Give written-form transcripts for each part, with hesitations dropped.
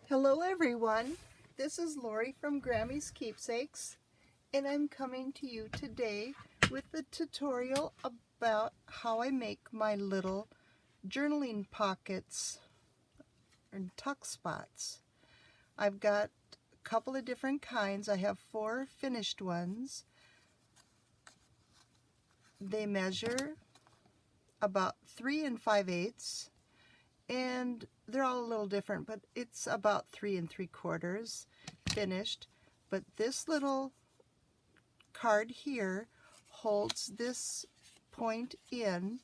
Hello everyone, this is Lori from Grammy's Keepsakes, and I'm coming to you today with a tutorial about how I make my little journaling pockets and tuck spots. I've got a couple of different kinds. I have 4 finished ones. They measure about 3 5/8, and they're all a little different, but it's about 3 3/4 finished. But this little card here holds this point in,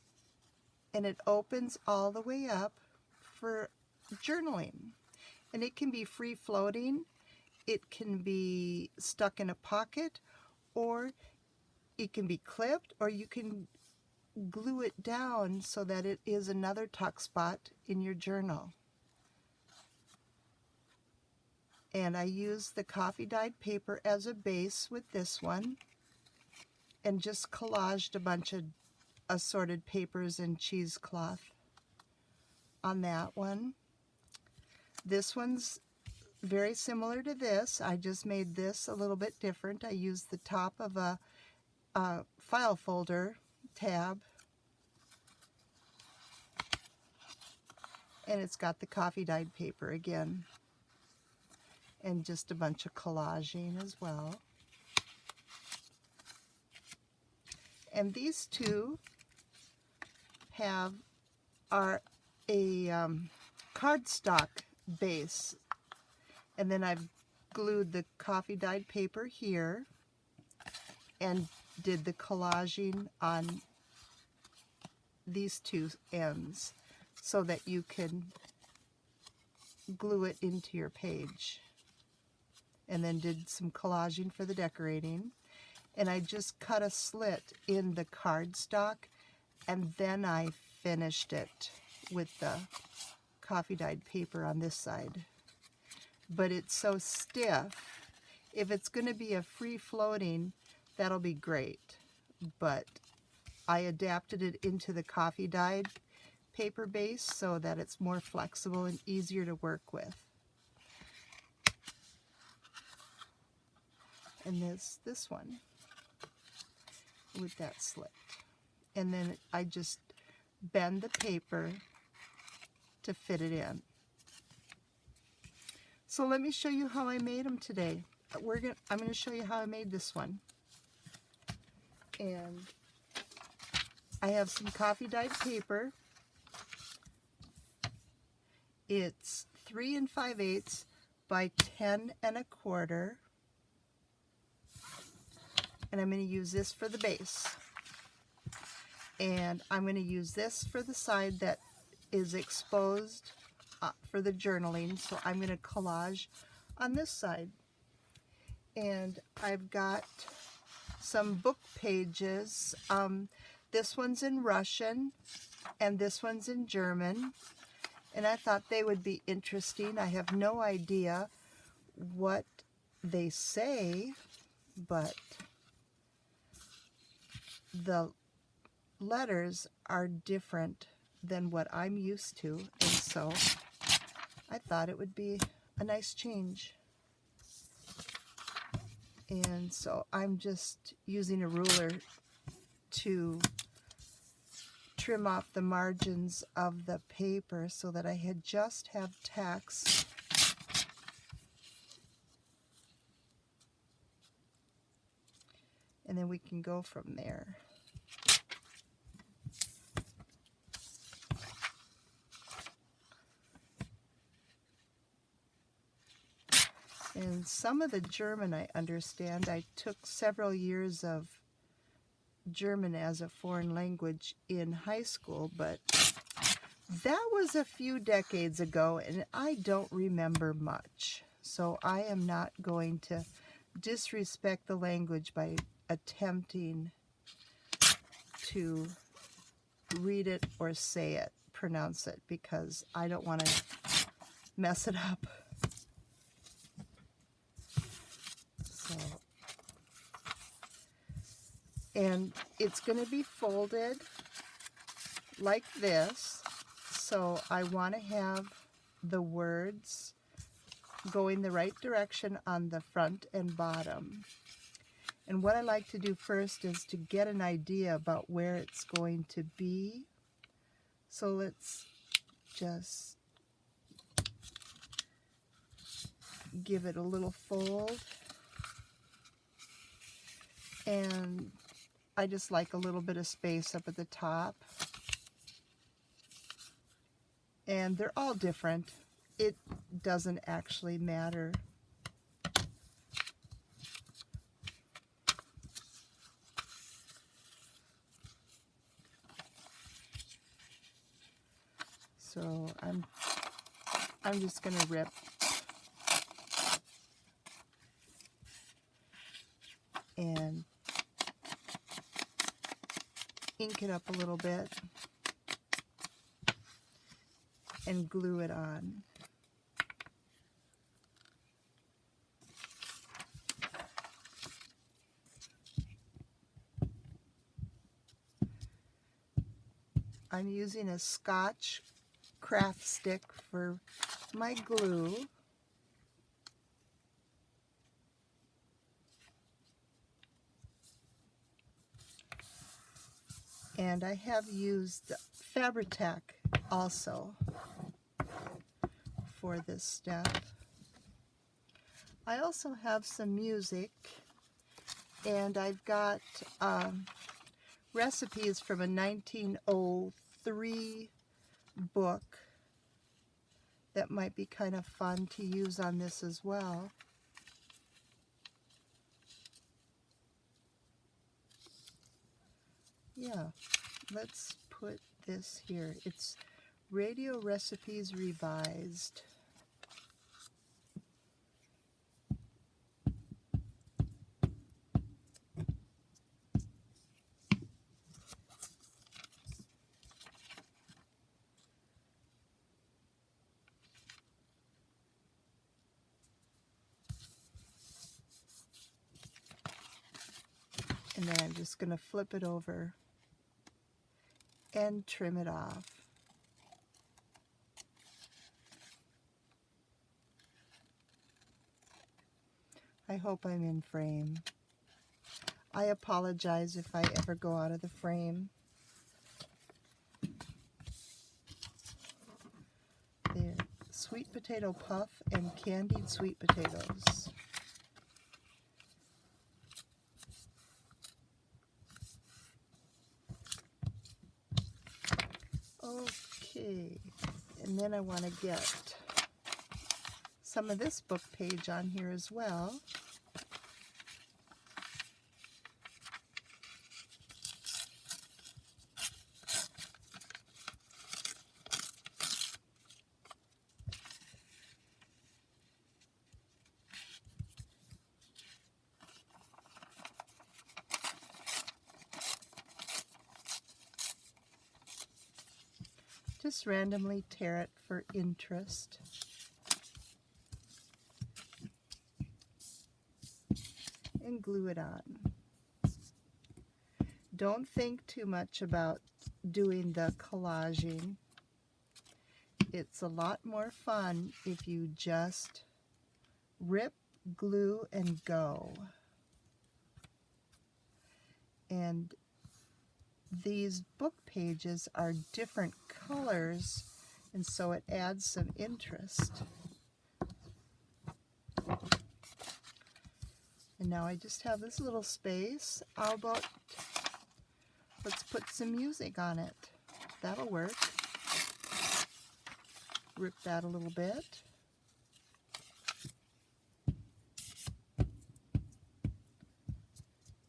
and it opens all the way up for journaling. And it can be free floating, it can be stuck in a pocket, or it can be clipped, or you can glue it down so that it is another tuck spot in your journal. And I use the coffee dyed paper as a base with this one, and just collaged a bunch of assorted papers and cheesecloth on that one. This one's very similar to this. I just made this a little bit different. I used the top of a file folder tab, and it's got the coffee dyed paper again, and just a bunch of collaging as well. And these two are a cardstock base, and then I've glued the coffee dyed paper here and did the collaging on these two ends so that you can glue it into your page, and then did some collaging for the decorating. And I just cut a slit in the cardstock, and then I finished it with the coffee dyed paper on this side. But it's so stiff. If it's going to be a free floating, that'll be great. But I adapted it into the coffee dyed paper base so that it's more flexible and easier to work with. And this one with that slit. And then I just bend the paper to fit it in. So let me show you how I made them today. I'm going to show you how I made this one. And I have some coffee dyed paper. It's 3 5/8 by 10 1/4. And I'm going to use this for the base. And I'm going to use this for the side that is exposed for the journaling. So I'm going to collage on this side. And I've got some book pages. This one's in Russian and this one's in German. And I thought they would be interesting. I have no idea what they say, but the letters are different than what I'm used to, and so I thought it would be a nice change. And so I'm just using a ruler to trim off the margins of the paper so that I just have tacks. And then we can go from there. And some of the German I understand. I took several years of German as a foreign language in high school, but that was a few decades ago and I don't remember much. So I am not going to disrespect the language by attempting to read it or say it, pronounce it, because I don't want to mess it up. So, and it's going to be folded like this, so I want to have the words going the right direction on the front and bottom. And what I like to do first is to get an idea about where it's going to be. So let's just give it a little fold. And I just like a little bit of space up at the top. And they're all different. It doesn't actually matter. So I'm just going to rip and ink it up a little bit and glue it on. I'm using a Scotch craft stick for my glue. And I have used Fabri-Tac also for this step. I also have some music, and I've got recipes from a 1903 book that might be kind of fun to use on this as well. Yeah, let's put this here. It's Radio Recipes Revised. And then I'm just going to flip it over and trim it off. I hope I'm in frame. I apologize if I ever go out of the frame. There, sweet potato puff and candied sweet potatoes. Okay, and then I want to get some of this book page on here as well. Just randomly tear it for interest. And glue it on. Don't think too much about doing the collaging. It's a lot more fun if you just rip, glue, and go. And these book pages are different colors, and so it adds some interest. And now I just have this little space. How about, let's put some music on it. That'll work. Rip that a little bit.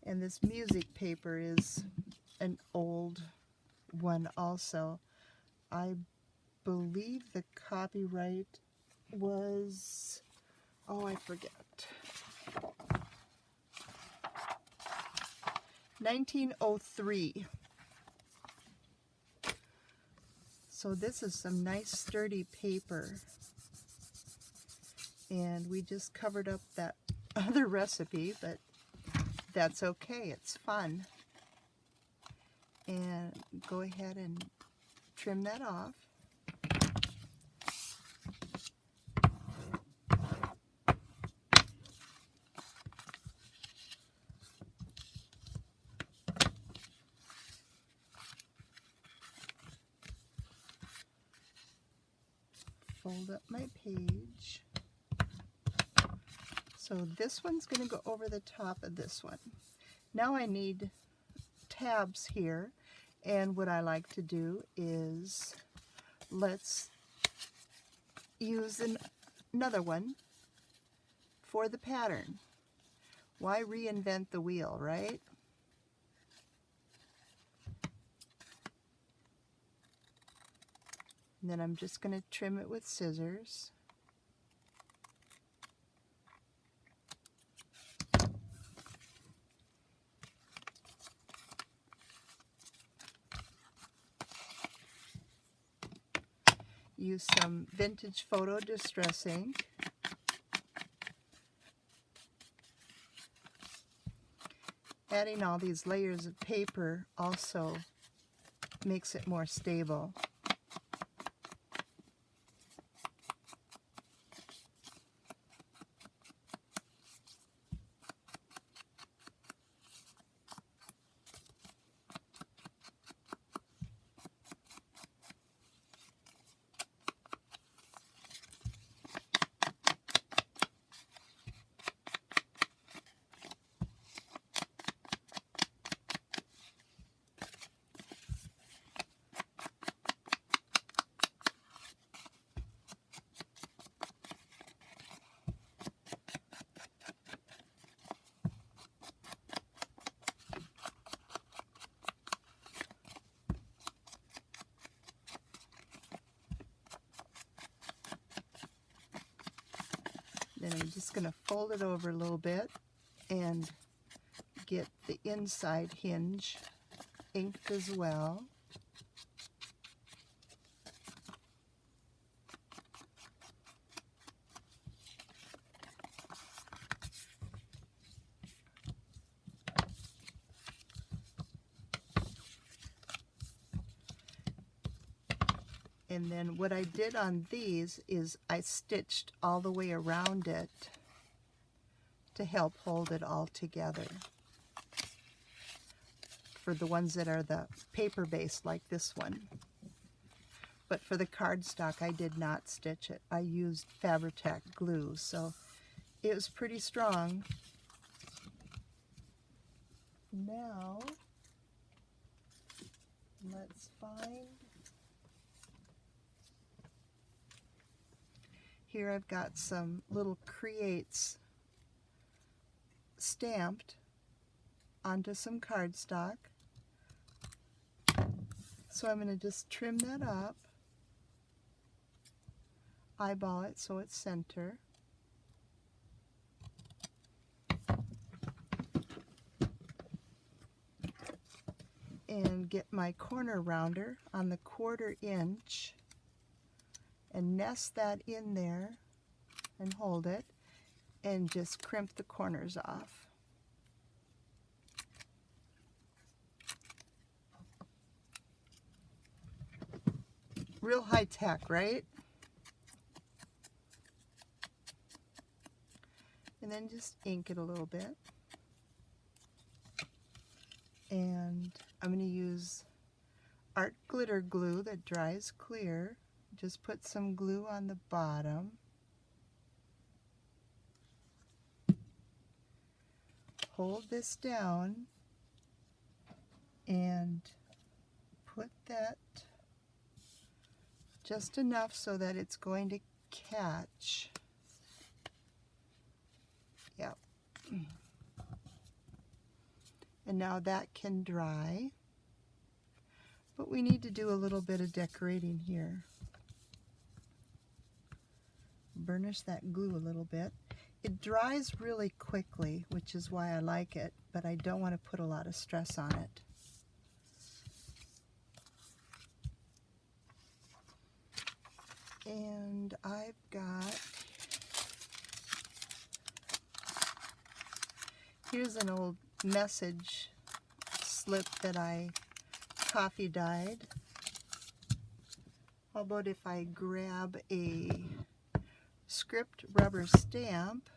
And this music paper is an old one also. I believe the copyright was, oh, I forget. 1903. So this is some nice sturdy paper. And we just covered up that other recipe, but that's okay, it's fun. And go ahead and trim that off. my page. So this one's going to go over the top of this one. Now I need tabs here, and what I like to do is let's use another one for the pattern. Why reinvent the wheel, right? And then I'm just going to trim it with scissors. Use some vintage photo distress ink. Adding all these layers of paper also makes it more stable. Then I'm just going to fold it over a little bit and get the inside hinge inked as well. And then what I did on these is I stitched all the way around it to help hold it all together. For the ones that are the paper based like this one. But for the cardstock I did not stitch it. I used Fabri-Tac glue, so it was pretty strong. Now let's find, here I've got some little creates stamped onto some cardstock. So I'm going to just trim that up, eyeball it so it's center. And get my corner rounder on the 1/4 inch and nest that in there and hold it and just crimp the corners off. Real high tech, right? And then just ink it a little bit. And I'm going to use art glitter glue that dries clear. Just put some glue on the bottom. Hold this down and put that just enough so that it's going to catch. Yep. And now that can dry. But we need to do a little bit of decorating here. Burnish that glue a little bit. It dries really quickly, which is why I like it, but I don't want to put a lot of stress on it. And I've got, here's an old message slip that I coffee dyed. How about if I grab a script rubber stamp,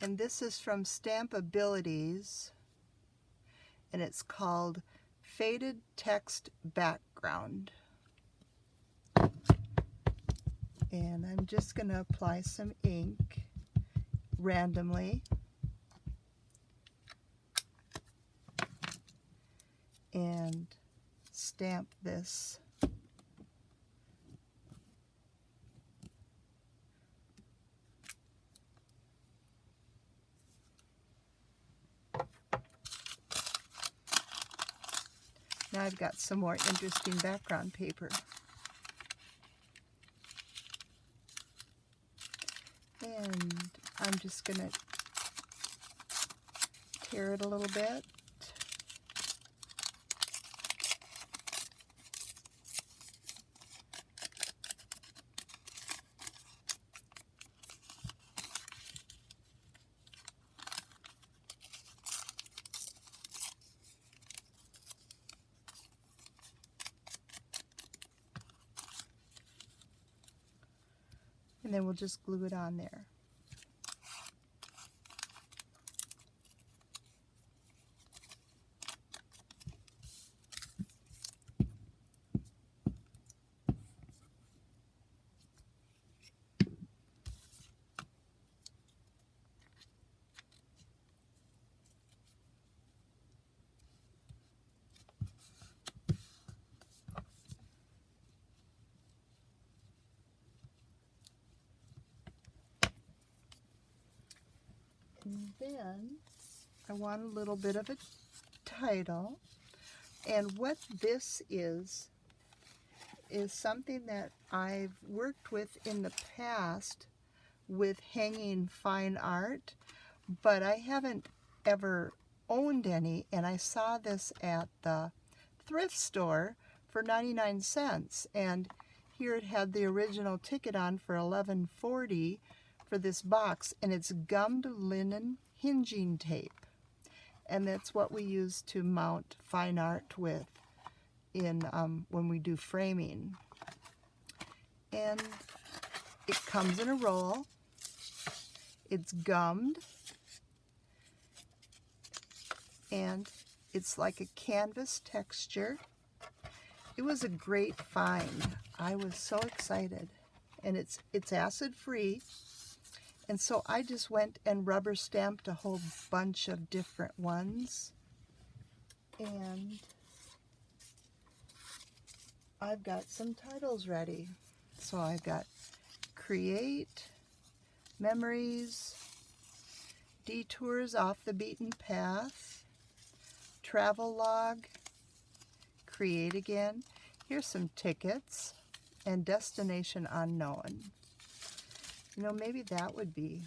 and this is from Stamp Abilities, and it's called Faded Text Background. And I'm just going to apply some ink randomly. And stamp this. Now I've got some more interesting background paper. And I'm just going to tear it a little bit. And then we'll just glue it on there. And then I want a little bit of a title. And what this is something that I've worked with in the past with hanging fine art, but I haven't ever owned any, and I saw this at the thrift store for 99 cents, and here it had the original ticket on for $11.40 for this box, and it's gummed linen hinging tape, and that's what we use to mount fine art with in when we do framing. And it comes in a roll. It's gummed, and it's like a canvas texture. It was a great find. I was so excited, and it's acid free. And so I just went and rubber stamped a whole bunch of different ones. And I've got some titles ready. So I've got Create, Memories, Detours Off the Beaten Path, Travel Log, Create Again. Here's some tickets, and Destination Unknown. You know, maybe that would be.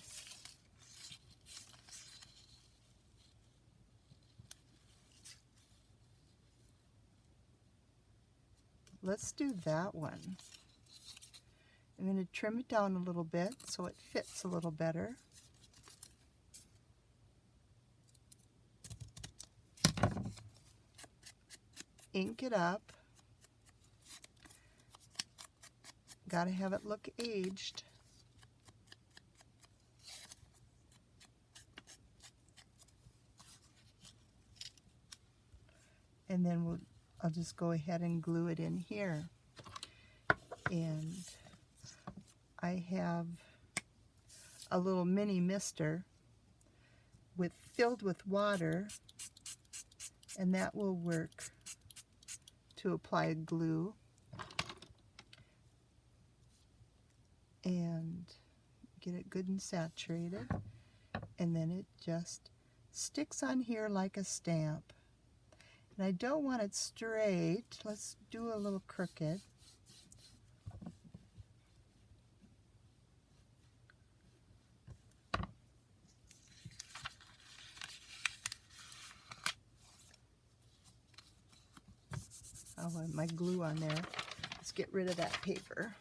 Let's do that one. I'm going to trim it down a little bit so it fits a little better. Ink it up. Got to have it look aged. And then I'll just go ahead and glue it in here. And I have a little mini mister filled with water, and that will work to apply glue. And get it good and saturated, and then it just sticks on here like a stamp. And I don't want it straight. Let's do a little crooked. I want my glue on there. Let's get rid of that paper.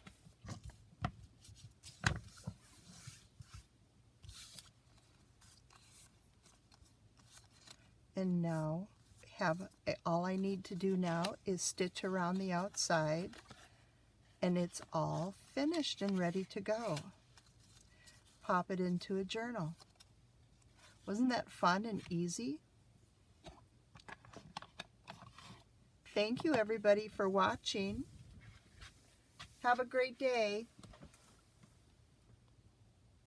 And now all I need to do now is stitch around the outside, and it's all finished and ready to go. Pop it into a journal. Wasn't that fun and easy? Thank you everybody for watching. Have a great day.